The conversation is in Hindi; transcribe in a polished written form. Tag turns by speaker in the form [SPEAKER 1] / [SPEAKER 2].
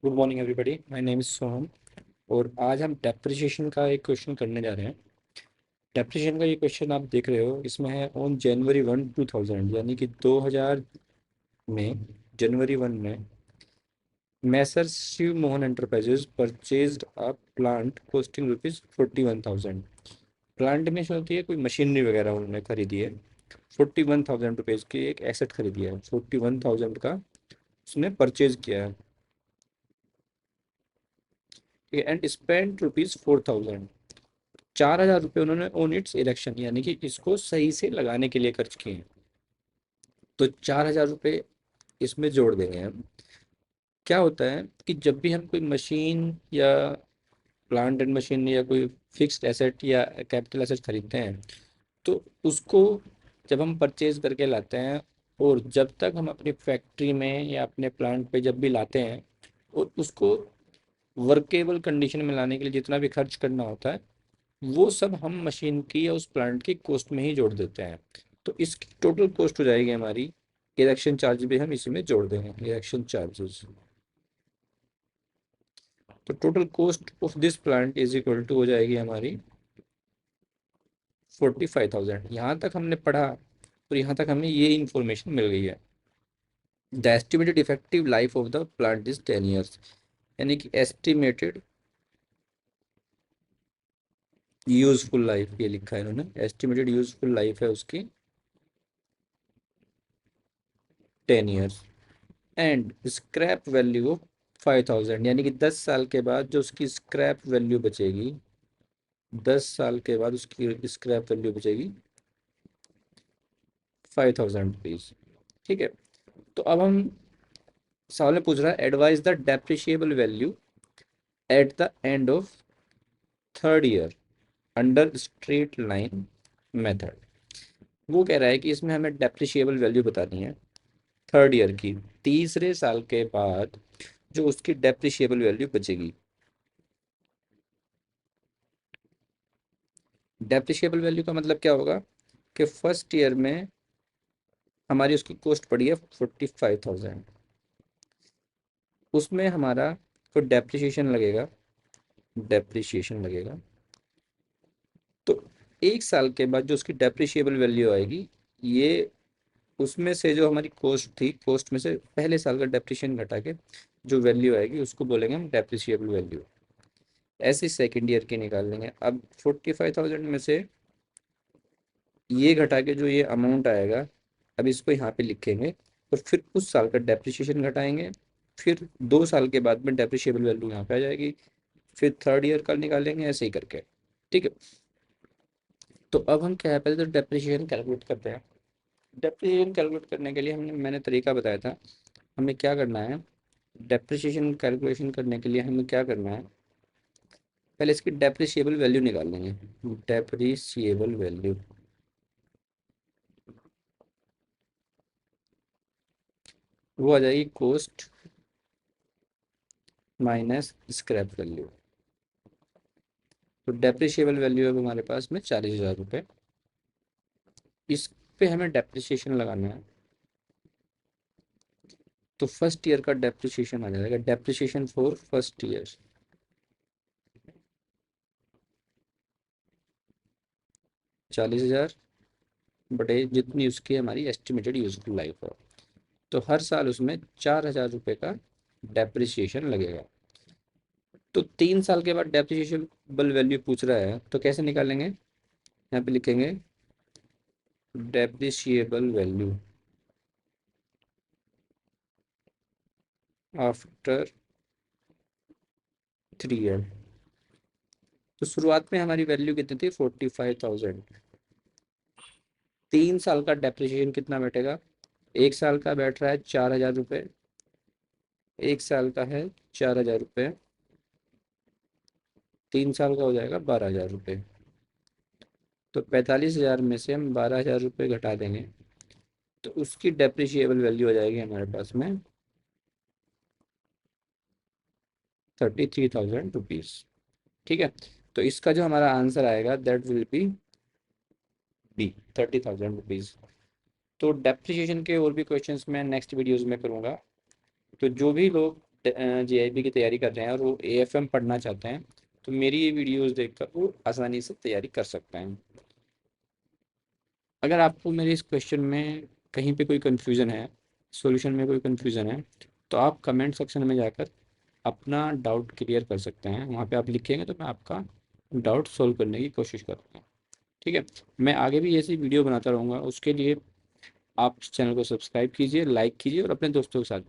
[SPEAKER 1] Good morning everybody, my name is Soham. और आज हम डेप्रिसिएशन का एक क्वेश्चन करने जा रहे हैं। डेप्रिसिएशन का ये क्वेश्चन आप देख रहे हो, इसमें है ऑन जनवरी 1 2000, यानी कि 2000 में, जनवरी 1 में Messrs Shiv Mohan Enterprises purchased a plant costing rupees 41,000। Plant में होती है कोई मशीनरी वगैरह उन्होंने खरीदी है। 41,000 रुपीज़ की एक एसेट खरीदी है, 41,000 का उसने परचेज किया है। एंड स्पेंड रुपीज़ 4,000, 4,000 रुपये उन्होंने ऑन इट्स इलेक्शन, यानी कि इसको सही से लगाने के लिए खर्च किए हैं। तो 4,000 रुपये इसमें जोड़ देंगे हम। क्या होता है कि जब भी हम कोई मशीन या प्लांट एंड मशीन या कोई फिक्स्ड एसेट या कैपिटल एसेट खरीदते हैं, तो उसको जब हम परचेज करके लाते हैं और जब तक हम अपनी फैक्ट्री में या अपने प्लांट पे जब भी लाते हैं, और उसको वर्केबल कंडीशन में लाने के लिए जितना भी खर्च करना होता है, वो सब हम मशीन की या उस प्लांट की कॉस्ट में ही जोड़ देते हैं। तो इसकी टोटल कॉस्ट हो जाएगी हमारी। इरेक्शन चार्ज भी हम इसी में जोड़ देंगे, इरेक्शन चार्जेस। तो total cost of this plant is equal to हो जाएगी हमारी 45,000। यहाँ तक हमने पढ़ा और यहाँ तक हमें ये इंफॉर्मेशन मिल गई है। The estimated effective life of the plant is 10 years, यानी कि एस्टिमेटेड यूजफुल लाइफ, ये लिखा है इन्होंने, एस्टिमेटेड यूजफुल लाइफ है उसकी 10 years. And scrap value of 5,000, यानी कि 10 साल के बाद जो उसकी स्क्रैप वैल्यू बचेगी, 10 साल के बाद उसकी स्क्रैप वैल्यू बचेगी 5,000 रुपीज। ठीक है। तो अब हम सवाल में पूछ रहा है, advise the depreciable value at the end of third year under straight line method. वो कह रहा है कि इसमें हमें डेप्रिशिएबल वैल्यू बतानी है थर्ड ईयर की, तीसरे साल के बाद जो उसकी डेप्रिशिएबल वैल्यू बचेगी। डेप्रिशिएबल वैल्यू का मतलब क्या होगा कि फर्स्ट ईयर में हमारी उसकी कॉस्ट पड़ी है 45,000, उसमें हमारा को डेप्रिशिएशन लगेगा। तो एक साल के बाद जो उसकी डेप्रिशिएबल वैल्यू आएगी, ये उसमें से जो हमारी कॉस्ट थी, कॉस्ट में से पहले साल का डेप्रिशिएशन घटा के जो वैल्यू आएगी उसको बोलेंगे हम डेप्रिशिएबल वैल्यू। ऐसे सेकेंड ईयर की निकाल लेंगे। अब 45,000 में से ये घटा के जो ये अमाउंट आएगा, अब इसको यहाँ पे लिखेंगे और फिर उस साल का डेप्रिसिएशन घटाएंगे। फिर 2 साल के बाद में डेप्रिशिएबल वैल्यू यहाँ पे आ जाएगी। फिर थर्ड ईयर का निकालेंगे, ऐसे ही करके। ठीक है। तो अब हम क्या है, पहले तो डेप्रिशिएशन कैलकुलेट करते हैं। डेप्रिसिएशन कैलकुलेट करने के लिए मैंने तरीका बताया था। हमें क्या करना है, डेप्रिसिएशन कैलकुलेशन करने के लिए हमें क्या करना है, पहले इसकी डेप्रिशिएबल वैल्यू निकाल लेंगे। डेप्रिशिएबल वैल्यू वो आ जाएगी कॉस्ट माइनस स्क्रैप वैल्यू। तो डेप्रिशिएबल वैल्यू है हमारे पास में 40,000 रुपये। इस पे हमें डेप्रिसिएशन लगाना है। तो फर्स्ट ईयर का डेप्रिसिएशन आ जाएगा, डेप्रिसिएशन फॉर फर्स्ट ईयर 40,000 बटे जितनी उसकी हमारी एस्टिमेटेड यूजफुल लाइफ है। तो हर साल उसमें 4,000 रुपये का डेप्रिसिएशन लगेगा। तो 3 साल के बाद डेप्रिसिएशनबल वैल्यू पूछ रहा है, तो कैसे निकालेंगे, यहाँ पे लिखेंगे डेप्रिसिएबल वैल्यू आफ्टर 3 ईयर। तो शुरुआत में हमारी वैल्यू कितनी थी, 45,000। 3 साल का डेप्रिसिएशन कितना बैठेगा, एक साल का बैठ रहा है 4,000 रुपये, एक साल का है 4,000 रुपये, 3 साल का हो जाएगा 12,000 रुपये। तो 45,000 में से हम 12,000 रुपये घटा देंगे, तो उसकी डेप्रिशिएबल वैल्यू हो जाएगी हमारे पास में 33,000 रुपीज़। ठीक है। तो इसका जो हमारा आंसर आएगा that will be be, 30,000 rupees. तो डेप्रिसिएशन के और भी क्वेश्चंस मैं नेक्स्ट वीडियोस में करूँगा। तो जो भी लोग जेआईबी की तैयारी कर रहे हैं और वो एएफएम पढ़ना चाहते हैं, तो मेरी ये वीडियोस देखकर वो आसानी से तैयारी कर सकते हैं। अगर आपको मेरे इस क्वेश्चन में कहीं पे कोई कन्फ्यूज़न है, सॉल्यूशन में कोई कन्फ्यूज़न है, तो आप कमेंट सेक्शन में जाकर अपना डाउट क्लियर कर सकते हैं। वहाँ पे आप लिखेंगे तो मैं आपका डाउट सॉल्व करने की कोशिश करूँगा। ठीक है, मैं आगे भी ऐसी वीडियो बनाता रहूँगा। उसके लिए आप चैनल को सब्सक्राइब कीजिए, लाइक कीजिए और अपने दोस्तों के साथ